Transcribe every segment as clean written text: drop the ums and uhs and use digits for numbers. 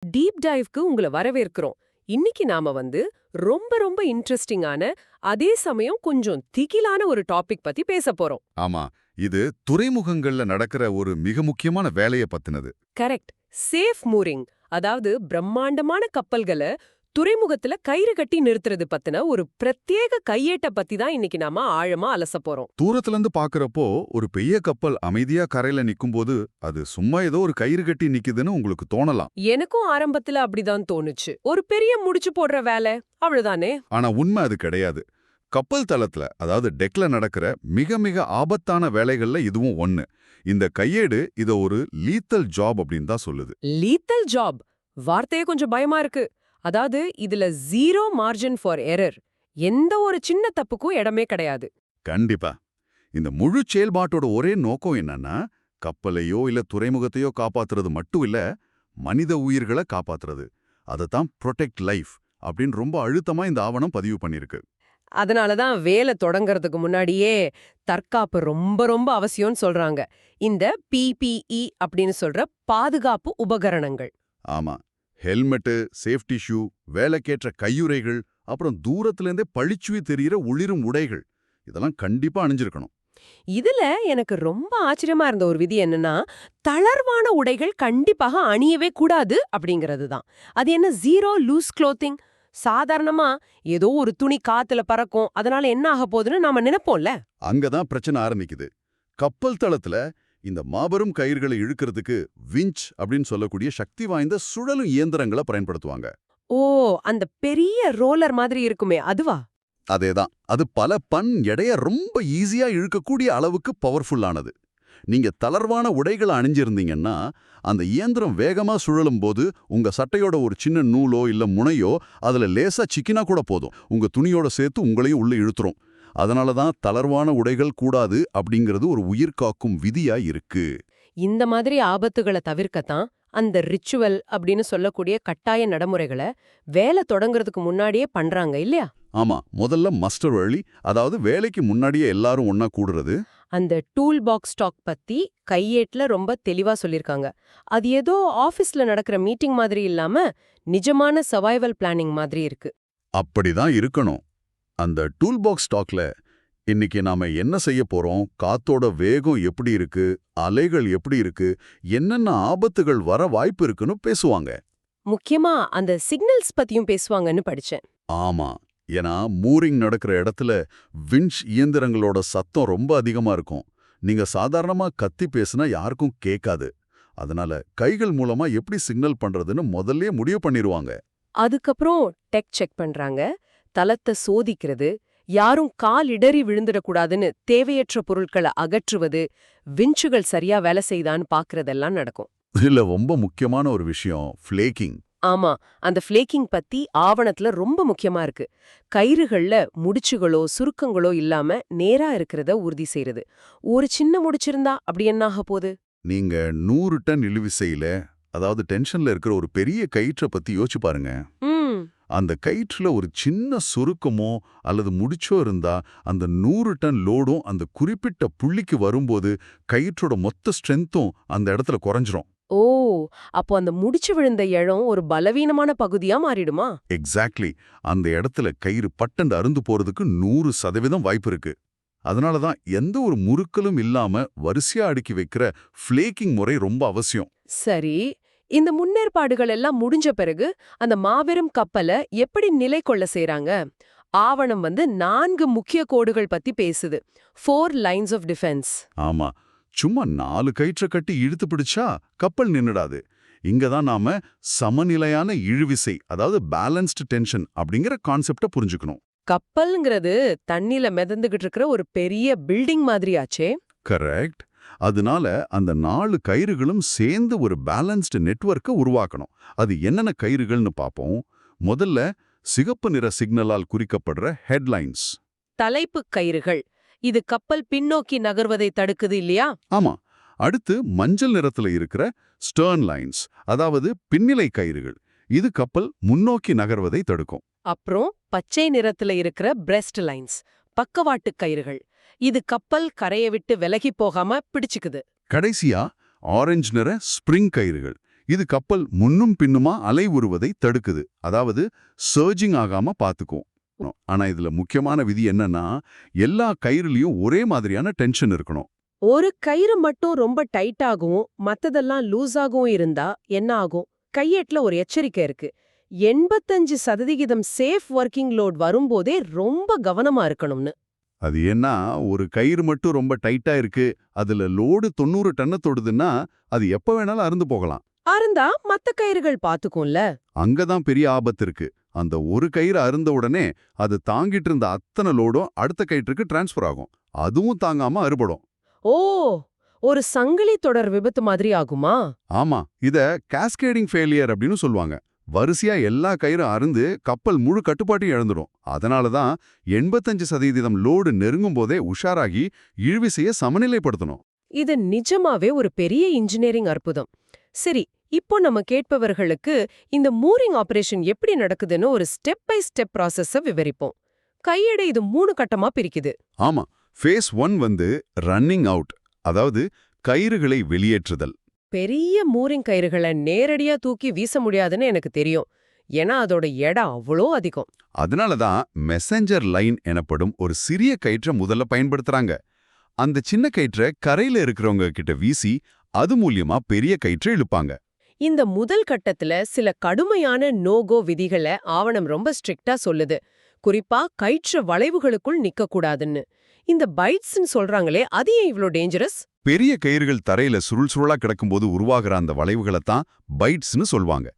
Deep டைவ்க்கு உங்கள வரவேற்கிறோம். இன்னைக்கு நாம ரொம்ப ரொம்ப இன்ட்ரெஸ்டிங்கான, அதே சமயம் கொஞ்சம் திகிலான ஒரு டாபிக் பத்தி பேசப் போறோம். ஆமா, இது துறைமுகங்கள்ல நடக்கிற ஒரு மிக முக்கியமான வேலைய பத்தினது. கரெக்ட். சேஃப் மூரிங், அதாவது பிரம்மாண்டமான கப்பல்கள துறைமுகத்துல கயிறு கட்டி நிறுத்துறது பத்தின ஒரு பிரத்யேக கையேட்ட பத்தி தான் இன்னைக்கு நாம ஆழமா அலசப் போறோம். தூரத்துல இருந்து பாக்குறப்போ ஒரு பெரிய கப்பல் அமைதியா கரையில நிக்கும்போது அது சும்மா ஏதோ ஒரு கயிறு கட்டி நிக்குதுன்னு உங்களுக்கு தோணலாம். எனக்கும் ஆரம்பத்துல அப்படிதான் தோணுச்சு. ஒரு பெரிய முடிச்சு போடுற வேலை, அவ்வளவுதானே. ஆனா உண்மை அது கிடையாது. கப்பல் தளத்துல, அதாவது டெக்ல நடக்கிற மிக மிக ஆபத்தான வேலைகள்ல இதுவும் ஒண்ணு. இந்த கையேடு இத ஒரு லீத்தல் ஜாப் அப்படின்னு தான் சொல்லுது. லீத்தல் ஜாப், வார்த்தையே கொஞ்சம் பயமா இருக்கு. அதாவது இதுல ஜீரோ மார்ஜின் ஃபார் எரர், எந்த ஒரு சின்ன தப்புக்கும் இடமே கிடையாது. கண்டிப்பா. இந்த முழு செயல்பாட்டோட ஒரே நோக்கம் என்னன்னா, கப்பலையோ இல்ல துறைமுகத்தையோ காப்பாத்துறது மட்டும் இல்ல, மனித உயிர்களை காப்பாத்துறது. அதத்தான் ப்ரொடெக்ட் லைஃப் அப்படின்னு ரொம்ப அழுத்தமா இந்த ஆவணம் பதிவு பண்ணிருக்கு. அதனால தான் வேலை தொடங்கறதுக்கு முன்னாடியே தற்காப்பு ரொம்ப ரொம்ப அவசியம்னு சொல்றாங்க. இந்த பிபிஇ அப்படின்னு சொல்ற பாதுகாப்பு உபகரணங்கள். ஆமா, ஹெல்மெட்டு, சேஃப்டி ஷூ, வேலைக்கேற்ற கையுறைகள், அப்புறம் தூரத்துல இருந்தே பளிச்சுவி தெரியிற ஒளிரும் உடைகள், இதெல்லாம் கண்டிப்பா அணிஞ்சிருக்கணும். இதுல எனக்கு ரொம்ப ஆச்சரியமா இருந்த ஒரு விதி என்னன்னா, தளர்வான உடைகள் கண்டிப்பாக அணியவே கூடாது அப்படிங்கிறது தான். அது என்ன ஜீரோ லூஸ் க்ளோத்திங்? சாதாரணமா ஏதோ ஒரு துணி காத்துல பறக்கும், அதனால என்ன ஆக போகுதுன்னு நாம நினைப்போம்ல. அங்கதான் பிரச்சனை ஆரம்பிக்குது. கப்பல் தளத்துல இந்த மாபெரும் கயிறுகளை இழுக்கிறதுக்கு விஞ்ச் அப்படின்னு சொல்லக்கூடிய சக்தி வாய்ந்த சுழலும் இயந்திரங்களை பயன்படுத்துவாங்க. ஓ, அந்த பெரிய ரோலர் மாதிரி இருக்குமே, அதுவா? அதேதான். அது பல டன் எடைய ரொம்ப ஈஸியா இழுக்கக்கூடிய அளவுக்கு பவர்ஃபுல்லானது. நீங்க தளர்வான உடைகளை அணிஞ்சிருந்தீங்கன்னா, அந்த இயந்திரம் வேகமா சுழலும் போது உங்க சட்டையோட ஒரு சின்ன நூலோ இல்ல முனையோ அதுல லேசா சிக்கினா கூட போதும், உங்க துணியோட சேர்த்து உங்களையும் உள்ள இழுத்துரும். அதனால தான் தளர்வான உடைகள் கூடாது அப்படிங்கிறது ஒரு உயிர் காக்கும் விதியா இருக்கு. இந்த மாதிரி ஆபத்துகளை தவிர்க்கத்தான் அந்த ரிச்சுவல் அப்படின்னு சொல்லக்கூடிய கட்டாய நடைமுறைகளை வேலை தொடங்குறதுக்கு முன்னாடியே பண்றாங்க இல்லையா? ஆமா, முதல்ல மஸ்டர் வழி, அதாவது வேலைக்கு முன்னாடியே எல்லாரும் ஒன்னா கூடுறது. அந்த டூல் பாக்ஸ் டாக் பத்தி கையேட்ல ரொம்ப தெளிவா சொல்லிருக்காங்க. அது ஏதோ ஆபீஸ்ல நடக்கிற மீட்டிங் மாதிரி இல்லாம நிஜமான சர்வைவல் பிளானிங் மாதிரி இருக்கு. அப்படிதான் இருக்கணும். அந்த டூல் பாக்ஸ் டாக்ல இன்னைக்கு நாம என்ன செய்ய போறோம், காத்தோட வேகம் எப்படி இருக்கு, அலைகள் எப்படி இருக்கு, என்னென்ன ஆபத்துகள் வர வாய்ப்பு இருக்குன்னு பேசுவாங்க. முக்கியமா அந்த சிக்னல்ஸ் பத்தியும் பேசுவாங்கன்னு படிச்சேன். ஆமா, ஏன்னா மூரிங் நடக்கிற இடத்துல விஞ்ச் இயந்திரங்களோட சத்தம் ரொம்ப அதிகமா இருக்கும். நீங்க சாதாரணமா கத்தி பேசுனா யாருக்கும் கேட்காது. அதனால கைகள் மூலமா எப்படி சிக்னல் பண்றதுன்னு முதல்லயே முடிவு பண்ணிருவாங்க. அதுக்கப்புறம் டெக் செக் பண்றாங்க, தளத்தை சோதிக்கிறது, யாரும் கால் இடறி விழுந்துடக்கூடாதுன்னு தேவையற்ற பொருட்களை அகற்றுவது, விஞ்சுகள் சரியா வேலை செய்தான்னு பாக்குறதெல்லாம் நடக்கும். இதுல ரொம்ப முக்கியமான ஒரு விஷயம் ஃப்ளேக்கிங். ஆமா, அந்த ஃப்ளேக்கிங் பத்தி ஆவணத்துல ரொம்ப முக்கியமா இருக்கு. கயிறுகள்ல முடிச்சுகளோ சுருக்கங்களோ இல்லாம நேரா இருக்கிறத உறுதி செய்யறது. ஒரு சின்ன முடிச்சிருந்தா அப்படி என்ன ஆக போகுது? நீங்க 100 டன் இழுவிசையில, அதாவது டென்ஷன்ல இருக்கிற ஒரு பெரிய கயிற்றை பத்தி யோசிச்சு பாருங்க. ம். அந்த கயிற்றுல ஒரு சின்ன சுருக்கமோ அல்லது முடிச்சோ இருந்தா அந்த 100 டன் லோடும் அந்த குறிப்பிட்ட புள்ளிக்கு வரும்போது கயிற்றோட மொத்த ஸ்ட்ரென்த்தும் அந்த இடத்துல குறைஞ்சிரும். ஓ, அப்போ அந்த முடிச்சு விழுந்த இடம் ஒரு பலவீனமான பகுதியா மாறிடுமா? எக்ஸாக்ட்லி. அந்த இடத்துல கயிறு பட்டண்டு அருந்து போறதுக்கு 100% வாய்ப்பு இருக்கு. அதனால தான் எந்த ஒரு முறுக்கலும் இல்லாம வரிசையா அடுக்கி வைக்கிற ஃப்ளேக்கிங் முறை ரொம்ப அவசியம். சரி, இந்த முன்னேற்பாடுகள் எல்லாம் முடிஞ்ச பிறகு அந்த மாபெரும் கப்பலை எப்படி நிலை கொள்ள செய்றாங்க? ஆவணம் 4 முக்கிய கோடுகள் பத்தி பேசுது. 4 லைன்ஸ் ஆஃப் டிஃபென்ஸ். ஆமா, சும்மா 4 கயிற்ற கட்டி இழுத்து பிடிச்சா கப்பல் நின்னுடாது. இங்க தான் நாம சமநிலையான இழுவிசை, அதாவது பேலன்ஸ்டு டென்ஷன் அப்படிங்கிற கான்செப்ட புரிஞ்சுக்கணும். கப்பல்ங்கிறது தண்ணில மிதந்துகிட்டு இருக்கிற ஒரு பெரிய பில்டிங் மாதிரியாச்சே. கரெக்ட். அதனால அந்த 4 கயிறுகளும் சேர்ந்து ஒரு பேலன்ஸ்டு நெட்வொர்க்கை உருவாக்கணும். அது என்னென்ன கயிறுகள்னு பார்ப்போம். முதல்ல சிகப்பு நிற சிக்னலால் குறிக்கப்படுற ஹெட்லைன்ஸ். தலைப்பு கயிறுகள். இது கப்பல் பின்னோக்கி நகர்வதை தடுக்குது இல்லையா? ஆமா. அடுத்து மஞ்சள் நிறத்துல இருக்கிற ஸ்டர்ன் லைன்ஸ், அதாவது பின்னிலை கயிறுகள். இது கப்பல் முன்னோக்கி நகர்வதை தடுக்கும். அப்புறம் பச்சை நிறத்துல இருக்கிற பிரெஸ்ட் லைன்ஸ், பக்கவாட்டு கயிறுகள். இது கப்பல் கரையை விட்டு விலகி போகாம பிடிச்சுக்குது. கடைசியா ஆரஞ்சு நிற ஸ்ப்ரிங் கயிறுகள். இது கப்பல் முன்னும் பின்னுமா அலை உருவதை தடுக்குது, அதாவது சர்ஜிங் ஆகாம பாத்துக்கும். ஆனா இதுல முக்கியமான விதி என்னன்னா, எல்லா கயிறுலயும் ஒரே மாதிரியான டென்ஷன் இருக்கணும். ஒரு கயிறு மட்டும் ரொம்ப டைட்டாகவும் மத்ததெல்லாம் லூஸாகவும் இருந்தா என்ன ஆகும்? கையேட்ல ஒரு எச்சரிக்கை இருக்கு. 85% சேஃப் ஒர்க்கிங் லோட் வரும்போதே ரொம்ப கவனமா இருக்கணும்னு. அது ஏன்னா, ஒரு கயிறு மட்டும் ரொம்ப டைட்டா இருக்கு, அதுல லோடு 90 டன்ன தொடுதுன்னா அது எப்ப வேணாலும் அறுந்து போகலாம். அருந்தா மத்த கயிறுகள் பாத்துக்கும்ல. அங்கதான் பெரிய ஆபத்து இருக்கு. அந்த ஒரு கயிறு அறுந்த உடனே அது தாங்கிட்டு இருந்த அத்தனை லோடும் அடுத்த கயிற்றுக்கு டிரான்ஸ்ஃபர் ஆகும். அதுவும் தாங்காம அறுபடும். ஓ, ஒரு சங்கிலி தொடர் விபத்து மாதிரி ஆகுமா? ஆமா, இத காஸ்கேடிங் ஃபெயிலியர் அப்படின்னு சொல்லுவாங்க. வரிசையா எல்லா கயிறும் அறுந்து கப்பல் முழு கட்டுப்பாட்டையும் இழந்துடும். அதனால தான் 85% லோடு நெருங்கும் போதே உஷாராகி இழுவிசையை சமநிலைப்படுத்தணும். இது நிஜமாவே ஒரு பெரிய இன்ஜினியரிங் அற்புதம். சரி, இப்போ நம்ம கேட்பவர்களுக்கு இந்த மூரிங் ஆபரேஷன் எப்படி நடக்குதுன்னு ஒரு ஸ்டெப் பை ஸ்டெப் ப்ராசஸ விவரிப்போம். கையெடை இது 3 கட்டமா பிரிக்குது. ஆமா, ஃபேஸ் 1 வந்து ரன்னிங் அவுட், அதாவது கயிறுகளை வெளியேற்றுதல். பெரிய மூரிங் கயிறுகளை நேரடியா தூக்கி வீச முடியாதுன்னு எனக்கு தெரியும். ஏன்னா அதோட எடை அவ்வளோ அதிகம். அதனால தான் மெசஞ்சர் லைன் எனப்படும் ஒரு சிறிய கயிற்றை முதல்ல பயன்படுத்துறாங்க. அந்த சின்ன கயிற்றை கரையில இருக்கிறவங்க கிட்ட வீசி அது மூலியமா பெரிய கயிற்றை இழுப்பாங்க. இந்த முதல் கட்டத்துல சில கடுமையான நோகோ விதிகளை ஆவணம் ரொம்ப ஸ்ட்ரிக்ட்டா சொல்லுது. குறிப்பா கயிற்று வளைவுகளுக்குள் நிக்க கூடாதுன்னு. இந்த பைட்ஸ்ன்னு சொல்றாங்களே, அது ஏன் இவ்ளோ டேஞ்சரஸ்? பெரிய கயிறுகள் தரையில சுருள் சுருளா கிடக்கும்போது உருவாகிற அந்த வளைவுகளை தான் பைட்ஸ்னு சொல்வாங்க.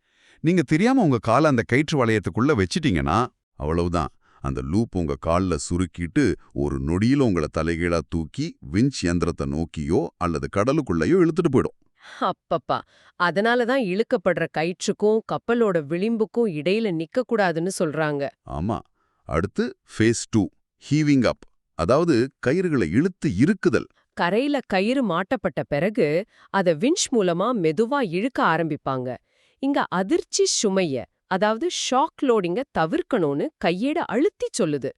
நீங்க தெரியாம உங்க காலை அந்த கயிற்று வளையத்துக்குள்ள வச்சிட்டீங்கன்னா அவ்வளவுதான். அந்த லூப் உங்க கால்ல சுருக்கிட்டு ஒரு நொடியில உங்களை தலைகீழா தூக்கி விஞ்ச் யந்திரத்தை நோக்கியோ அல்லது கடலுக்குள்ளேயோ இழுத்துட்டு போயிடும். அப்பப்பா, அதனால தான் இழுக்கப்படுற கயிற்றுக்கும் கப்பலோட விளிம்புக்கும் இடையில நிக்க கூடாதுன்னு சொல்றாங்க. ஆமா. அடுத்து ஃபேஸ் 2 ஹீவிங் அப், அதாவது கயிறுகளை இழுத்து இருக்குதல். கரையில கயிறு மாட்டப்பட்ட பிறகு அத விஞ்ச் மூலமா மெதுவா இழுக்க ஆரம்பிப்பாங்க. இங்க அதிர்ச்சி சுமைய, அதாவது ஷாக் லோடிங்க தவிர்க்கணும்னு கையேட அழுத்தி சொல்லுது.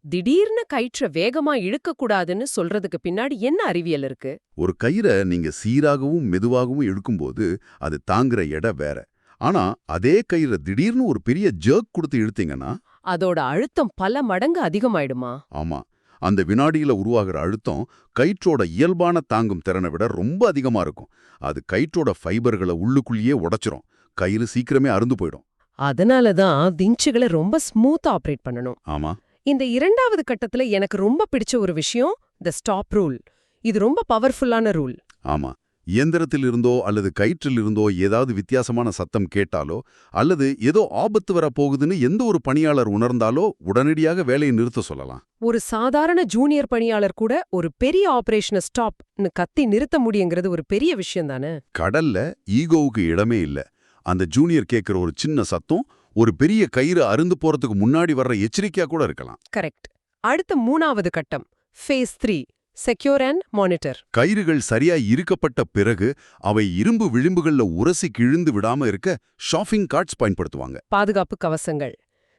திடீர்னு கயிற்ற வேகமா இழுக்க கூடாதுன்னு சொல்றதுக்கு பின்னாடி என்ன அறிவியல் இருக்கு? ஒரு கயிறை நீங்க சீராகவும் மெதுவாகவும் இழுக்கும்போது அது தாங்குற எடை வேற. ஆனா அதே கயிறை திடீர்னு ஒரு பெரிய ஜர்க் கொடுத்து இழுத்தீங்கன்னா அதோட அழுத்தம் பல மடங்கு அதிகமாயிடுமா? ஆமா, அந்த வினாடியில உருவாகிற அழுத்தம் கயிற்றோட இயல்பான தாங்கும் திறனை விட ரொம்ப அதிகமா இருக்கும். அது கயிற்றோட ஃபைபர்களை உள்ளுக்குள்ளேயே உடைச்சிரும். கயிறு சீக்கிரமே அறுந்து போயிடும். அதனால தான் விஞ்சுகளை ரொம்ப ஸ்மூத்தா ஆப்ரேட் பண்ணணும். ஆமா, இந்த இரண்டாவது கட்டத்துல எனக்கு ரொம்ப பிடிச்ச ஒரு விஷயம் த ஸ்டாப் ரூல். இது ரொம்ப பவர்ஃபுல்லான ரூல். ஆமா. இயந்திரத்தில் இருந்தோ அல்லது கயிற்றில் இருந்தோ ஏதாவது வித்தியாசமான சத்தம் கேட்டாலோ அல்லது ஏதோ ஆபத்து வர போகுதுன்னு எந்த ஒரு பணியாளர் உணர்ந்தாலோ உடனடியாக வேலையை நிறுத்த சொல்லலாம். ஒரு சாதாரண ஜூனியர் பணியாளர் கூட ஒரு பெரிய ஆபரேஷனை ஸ்டாப்னு கத்தி நிறுத்த முடியுங்கிறது ஒரு பெரிய விஷயம் தானே. கடல்ல ஈகோவுக்கு இடமே இல்ல. அந்த ஜூனியர் கேட்கிற ஒரு சின்ன சத்தம் ஒரு பெரிய கயிறு அருந்து போறதுக்கு முன்னாடி வர்ற எச்சரிக்கையா கூட இருக்கலாம். கரெக்ட். அடுத்த 3வது கட்டம் ஃபேஸ் 3 செக்யூர் அண்ட் மானிட்டர். கயிறுகள் சரியா இறுக்கப்பட்ட பிறகு அவை இரும்பு விளிம்புகள்ல உரசி கிழிந்து விடாம இருக்க ஷாஃபிங் கார்ட்ஸ் பயன்படுத்துவாங்க. பாதுகாப்பு கவசங்கள்.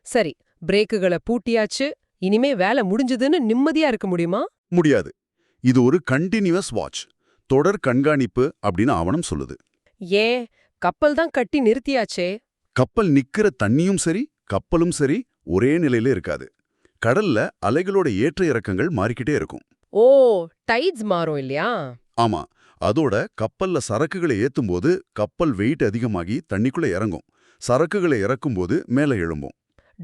சரி, பிரேக்குகளை பூட்டியாச்சு, இனிமே வேலை முடிஞ்சதுன்னு நிம்மதியா இருக்க முடியுமா? முடியாது. இது ஒரு கண்டினியூவஸ் வாட்ச், தொடர் கண்காணிப்பு அப்படின்னு ஆவணம் சொல்லுது. ஏன், கப்பல் தான் கட்டி நிறுத்தியாச்சே. கப்பல் நிக்கிற தண்ணியும் சரி கப்பலும் சரி ஒரே நிலையில இருக்காது. கடல்ல அலைகளோட ஏற்ற இறக்கங்கள் மாறிக்கிட்டே இருக்கும். ஓ, டைட்ஸ் மாறும் இல்லையா? ஆமா, அதோட கப்பல்ல சரக்குகளை ஏத்தும்போது கப்பல் வெயிட் அதிகமாகி தண்ணிக்குள்ள இறங்கும். சரக்குகளை இறக்கும்போது மேலே எழும்பும்.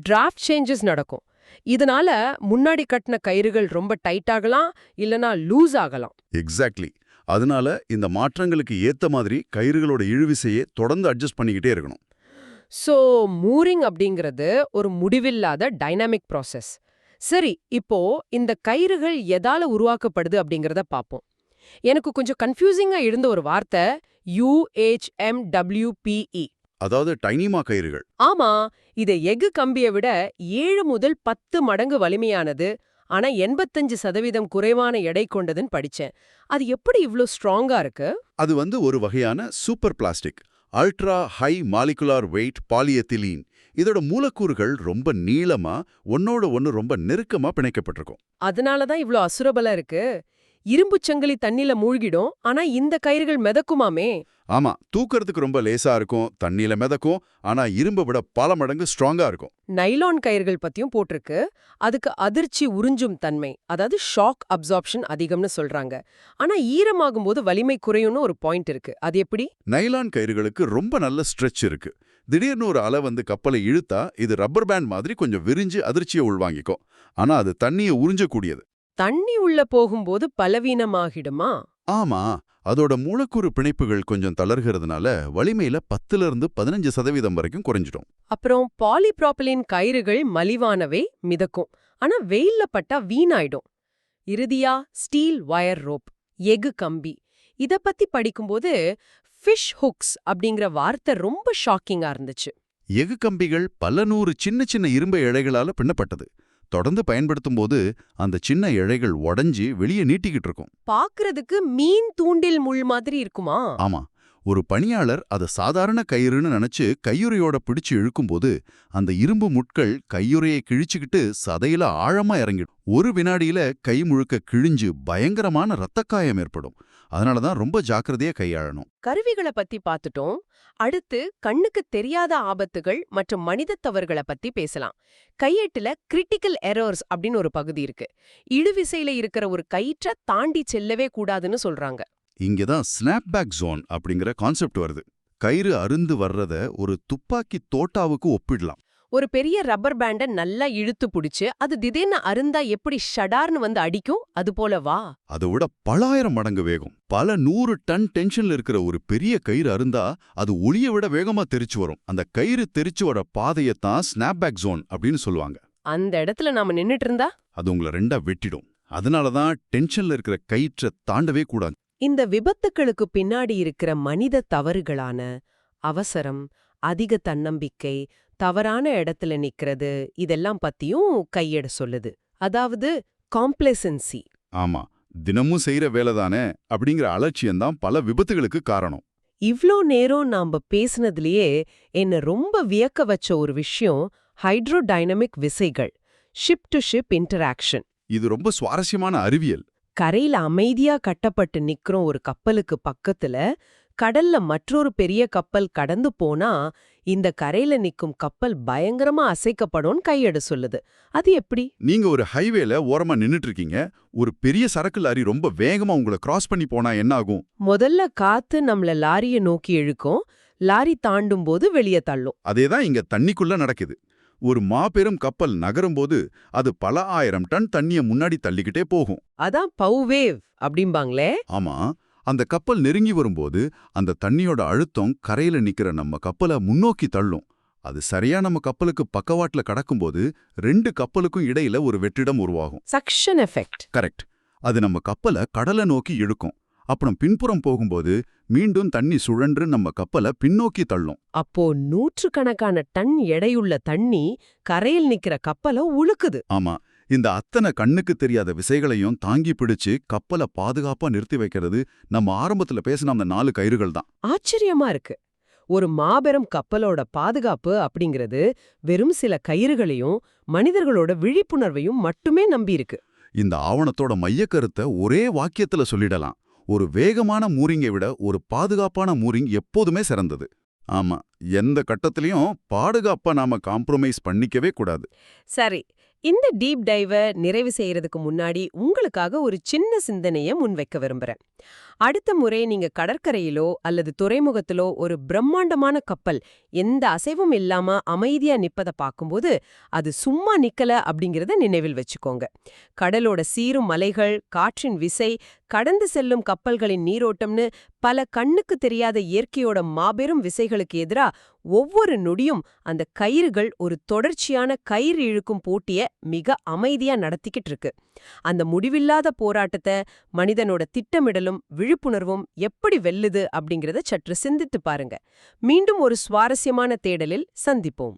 டிராஃப்ட் சேஞ்சஸ் நடக்கும். இதனால முன்னாடி கட்டின கயிறுகள் ரொம்ப டைட் ஆகலாம், இல்லனா லூஸ் ஆகலாம். எக்ஸாக்ட்லி. அதனால இந்த மாற்றங்களுக்கு ஏத்த மாதிரி கயிறுகளோட இழுவிசையை தொடர்ந்து அட்ஜஸ்ட் பண்ணிக்கிட்டே இருக்கணும். சோ மூரிங் அப்படிங்கிறது ஒரு முடிவில்லாத டைனாமிக் ப்ராசஸ். சரி, இப்போ இந்த கயிறுகள் எதால உருவாக்கப்படுது அப்படிங்கறத பாப்போம். எனக்கு கொஞ்சம் கன்ஃபியூசிங்கா இருந்த ஒரு வார்த்தை UHMWPE. அதாவது டைனிமா கயிறுகள். ஆமா, இது எஃகு கம்பியை விட 7 முதல் 10 மடங்கு வலிமையானது, ஆனா 85% குறைவான எடை கொண்டதுன்னு படிச்சேன். அது எப்படி இவ்ளோ ஸ்ட்ராங்கா இருக்கு? அது ஒரு வகையான super plastic, ultra high molecular weight polyethylene. இதோட மூலக்கூறுகள் ரொம்ப நீளமா ஒன்னோட ஒன்னு ரொம்ப நெருக்கமா பிணைக்கப்பட்டிருக்கும். அதனால தான் இவ்ளோ அசுரபலம் இருக்கு. இரும்புச் சங்கிலி தண்ணில மூழ்கிடும், ஆனா இந்த கயிறுகள் மிதக்குமாமே. ஆமா, தூக்கறதுக்கு ரொம்ப லேசா இருக்கும், தண்ணியில மிதக்கும், ஆனா இரும்பை விட பல மடங்கு ஸ்ட்ராங்கா இருக்கும். நைலான் கயிறுகள் பத்தியும் போட்டிருக்கு. அதுக்கு அதிர்ச்சி உறிஞ்சும் தன்மை, அதாவது ஷாக் அப்சார்ப்ஷன் அதிகம்னு சொல்றாங்க. ஆனா ஈரமாகும்போது வலிமை குறையும்னு ஒரு பாயிண்ட் இருக்கு. அது எப்படி? நைலான் கயிறுகளுக்கு ரொம்ப நல்ல ஸ்ட்ரெச் இருக்கு. திடீர்னு ஒரு அலை வந்து கப்பலை இழுத்தா இது ரப்பர் பேண்ட் மாதிரி கொஞ்சம் விரிஞ்சு அதிர்ச்சியை உள்வாங்கிக்கும். ஆனா அது தண்ணியை உறிஞ்சக்கூடியது. தண்ணி உள்ள போகும்போது பலவீனமாகிடுமா? ஆமா, அதோட மூலக்கூறு பிணைப்புகள் கொஞ்சம் தளர்கிறதுனால வலிமையில 10 இருந்து 15% வரைக்கும் குறைஞ்சிடும். அப்புறம் பாலிப்ராப்பிலின் கயிறுகள் மலிவானவை, மிதக்கும். ஆனா வெயில்ல பட்டா வீணாயிடும். இறுதியா ஸ்டீல் வயர் ரோப், எஃகு கம்பி. இத பத்தி படிக்கும்போது ஃபிஷ் ஹுக்ஸ் அப்படிங்கிற வார்த்தை ரொம்ப ஷாக்கிங்கா இருந்துச்சு. எஃகு கம்பிகள் பல நூறு சின்ன சின்ன இரும்பு இழைகளால பின்னப்பட்டது. தொடர்ந்து பயன்படுத்தும் போது அந்த சின்ன இழைகள் உடைஞ்சு வெளியே நீட்டிக்கிட்டு இருக்கும். பாக்குறதுக்கு மீன் தூண்டில் முள் மாதிரி இருக்குமா? ஆமா, ஒரு பணியாளர் அதை சாதாரண கயிறுன்னு நினைச்சு கையுறையோட பிடிச்சு இழுக்கும்போது அந்த இரும்பு முட்கள் கையுறையை கிழிச்சுக்கிட்டு சதையில ஆழமா இறங்கிடும். ஒரு வினாடியில கை முழுக்க கிழிஞ்சு பயங்கரமான இரத்தக்காயம் ஏற்படும். அதனாலதான் ரொம்ப ஜாக்கிரதையா கையாளணும். கருவிகளை பத்தி பார்த்துட்டோம். அடுத்து கண்ணுக்கு தெரியாத ஆபத்துகள் மற்றும் மனித தவறுகளை பத்தி பேசலாம். கையேட்டுல கிரிட்டிக்கல் எரர்ஸ் அப்படின்னு ஒரு பகுதி இருக்கு. இழுவிசையில இருக்கிற ஒரு கயிற்றை தாண்டி செல்லவே கூடாதுன்னு சொல்றாங்க. இங்கதான் ஸ்னாப்பேக் ஜோன் அப்படிங்கிற கான்செப்ட் வருது. கயிறு அருந்து வர்றத ஒரு துப்பாக்கி தோட்டாவுக்கு ஒப்பிடலாம். ஒரு பெரிய ரப்பர் பேண்ட நல்லா இழுத்து புடிச்சு அது திடீர்னு அருந்தா எப்படி ஷடார்னு வந்து அடிக்கும், அது போல வா. அதை விட பலாயிரம் மடங்கு வேகம். பல 100 டன் டென்ஷன்ல இருக்கிற ஒரு பெரிய கயிறு அருந்தா அது ஒளியை விட வேகமா தெரிச்சு வரும். அந்த கயிறு தெரிச்சு வர பாதையத்தான் ஸ்னாப்பேக் ஜோன் அப்படின்னு சொல்லுவாங்க. அந்த இடத்துல நாம நின்னுட்டு இருந்தா அது உங்களை ரெண்டா வெட்டிடும். அதனாலதான் டென்ஷன்ல இருக்கிற கயிற்றை தாண்டவே கூடாது. இந்த விபத்துக்களுக்கு பின்னாடி இருக்கிற மனித தவறுகளான அவசரம், அதிக தன்னம்பிக்கை, தவறான இடத்துல நிக்கிறது, இதெல்லாம் பத்தியும் கையேட சொல்லுது. அதாவது காம்ப்ளசன்சி. ஆமா, தினமும் செய்யற வேலைதானே அப்படிங்கிற அலட்சியம்தான் பல விபத்துகளுக்கு காரணம். இவ்ளோ நேரம் நாம பேசினதுலயே என்ன ரொம்ப வியக்க வச்ச ஒரு விஷயம் ஹைட்ரோடைனமிக் விசைகள், ஷிப் டு ஷிப் இன்டராக்ஷன். இது ரொம்ப சுவாரஸ்யமான அறிவியல். கரையில அமைதியா கட்டப்பட்டு நிக்கிறோம் ஒரு கப்பலுக்கு பக்கத்துல, கடல்ல மற்றொரு பெரிய கப்பல் கடந்து போனா இந்த கரையில நிக்கும் கப்பல் பயங்கரமா அசைக்கப்படும் கையெடு சொல்லுது. அது எப்படி? நீங்க ஒரு ஹைவேல ஓரமா நின்னுட்டு இருக்கீங்க. ஒரு பெரிய சரக்கு லாரி ரொம்ப வேகமா உங்களை கிராஸ் பண்ணி போனா என்ன ஆகும்? முதல்ல காத்து நம்மள லாரிய நோக்கி இழுக்கும், லாரி தாண்டும் போது வெளியே தள்ளும். அதேதான் இங்க தண்ணிக்குள்ள நடக்குது. ஒரு மாபெரும் கப்பல் நகரும்போது அது பல ஆயிரம் டன் தண்ணிய முன்னாடி தள்ளிக்கிட்டே போகும். அதான் பவ்வேவ் அப்படிம்பாங்களே. ஆமா, அந்த கப்பல் நெருங்கி வரும்போது அந்த தண்ணியோட அழுத்தம் கரையில நிக்கிற நம்ம கப்பலை முன்னோக்கி தள்ளும். அது சரியா நம்ம கப்பலுக்கு பக்கவாட்டுல கடக்கும்போது 2 கப்பலுக்கும் இடையில ஒரு வெற்றிடம் உருவாகும். Suction effect. கரெக்ட். அது நம்ம கப்பலை கடலை நோக்கி இழுக்கும். அப்புறம் பின்புறம் போகும்போது மீண்டும் தண்ணி சுழன்று நம்ம கப்பலை பின்னோக்கி தள்ளும். அப்போ நூற்றுக்கணக்கான டன் எடையுள்ள தண்ணி கரையில் நிக்கிற கப்பலை உழுக்குது. ஆமா, இந்த அத்தனை கண்ணுக்கு தெரியாத விசைகளையும் தாங்கி பிடிச்சு கப்பலை பாதுகாப்பா நிறுத்தி வைக்கிறது நம்ம ஆரம்பத்துல பேசின அந்த 4 கயிறுகள் தான். ஆச்சரியமா இருக்கு. ஒரு மாபெரும் கப்பலோட பாதுகாப்பு அப்படிங்கிறது வெறும் சில கயிறுகளையும் மனிதர்களோட விழிப்புணர்வையும் மட்டுமே நம்பியிருக்கு. இந்த ஆவணத்தோட மையக்கருத்தை ஒரே வாக்கியத்துல சொல்லிடலாம். ஒரு வேகமான மூரிங்கை விட ஒரு பாதுகாப்பான மூரிங் எப்போதுமே சிறந்தது. ஆமா, எந்த கட்டத்திலையும் பாதுகாப்பா நாம காம்ப்ரமைஸ் பண்ணிக்கவே கூடாது. சரி, இந்த டீப் டைவை நிறைவு செய்யறதுக்கு முன்னாடி உங்களுக்காக ஒரு சின்ன சிந்தனையை முன்வைக்க விரும்புறேன். அடுத்த முறை நீங்க கடற்கரையிலோ அல்லது துறைமுகத்திலோ ஒரு பிரம்மாண்டமான கப்பல் எந்த அசைவும் இல்லாம அமைதியா நிப்பதை பார்க்கும்போது அது சும்மா நிக்கல அப்படிங்கறத நினைவில் வச்சுக்கோங்க. கடலோட சீரும் மலைகள், காற்றின் விசை, கடந்து செல்லும் கப்பல்களின் நீரோட்டம்னு பல கண்ணுக்கு தெரியாத இயற்கையோட மாபெரும் விசைகளுக்கு எதிரா ஒவ்வொரு நொடியும் அந்த கயிறுகள் ஒரு தொடர்ச்சியான கயிறு இழுக்கும் போட்டிய மிக அமைதியா நடத்திக்கிட்டு இருக்கு. அந்த முடிவில்லாத போராட்டத்தை மனிதனோட திட்டமிடலும் விழிப்புணர்வும் எப்படி வெல்லுது அப்படிங்கறத சற்று சிந்தித்து பாருங்க. மீண்டும் ஒரு சுவாரஸ்யமான தேடலில் சந்திப்போம்.